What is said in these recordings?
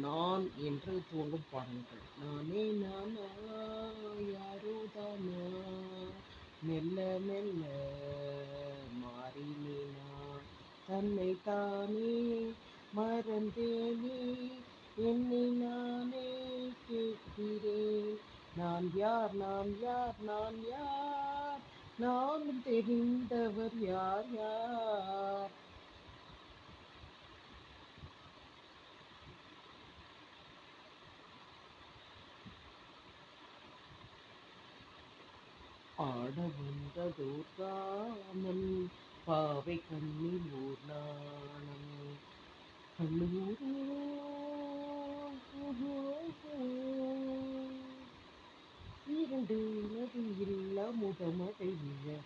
நான் என்று துவங்கும் பாடல்கள். நானே நானா யாரோ தானா மெல்ல மெல்ல மாறினே நான் தன்னை தானே மறந்தேனே என்னை நானே கேட்கிறேன். நான் யார் நான் யார் நான் யார் நானும் தெரிந்தவர் யார் யார். ஆட வந்ததோர் காமன் பாவை கண்ணில் ஓர் நாணம் கல்லூரோ இரண்டு நதியில் அமுதமடை விழ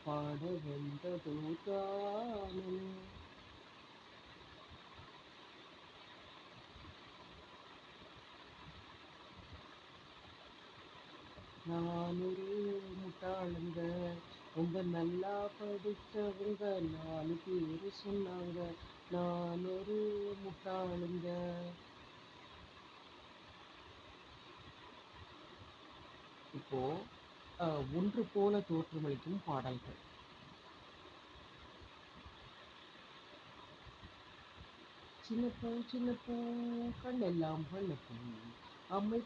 பாட வந்ததோர் காமன். நான் ஒரு முட்டாளுங்க, ரொம்ப நல்லா படித்தவங்க 4 பேரு சொன்னாங்க. நான் ஒரு முட்டாளுங்க. இப்போ ஒன்று போல தோற்றமளிக்கும் பாடல்கள். சின்னப்பூ கண்ணெல்லாம் வண்ணப்பூ அம்மை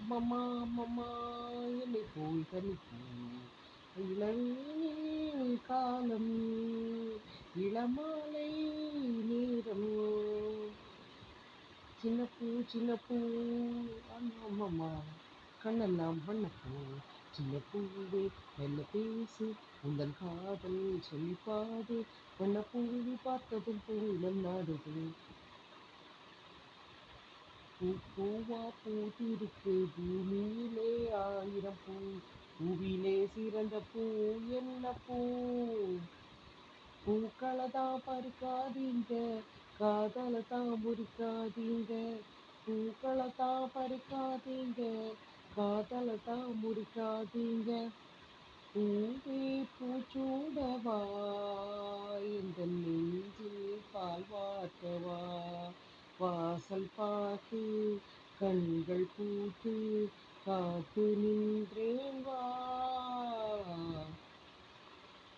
மம்மா மம்மா என்னை போய் கனிப்பூ இளவேனில் காலம் இளமாலை நேரம் சின்னப்பூ அம்மா கண்ணெல்லாம் வண்ணப்பூ சின்ன பூவே மெல்ல பேசு உந்தன் காதல் சொல்லி பாடு வண்ணப்பூவி பார்த்ததும் பூவினம் நாடுது. பூவா பூத்திருக்கு பூமியிலே 1000 பூ பூவிலே சிறந்த பூ என்ன பூ. பூக்களதான் பறிக்காதீங்க காதலதான் முறிக்காதீங்க. பூக்களதான் பறிக்காதீங்க காதலதான் முறிக்காதீங்க. பூவே பூச்சூடவா இந்த நெஞ்சில் பால் வார்த்தவா வாசல் பார்த்து கண்கள் பூத்து காத்து நின்றேன் வா.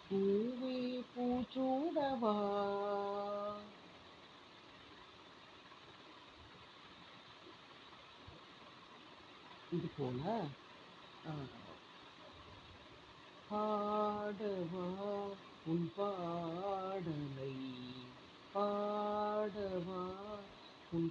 பூவே பூச்சூடவா. இது போல பாடவா உன் பாடலை பாடவா உன்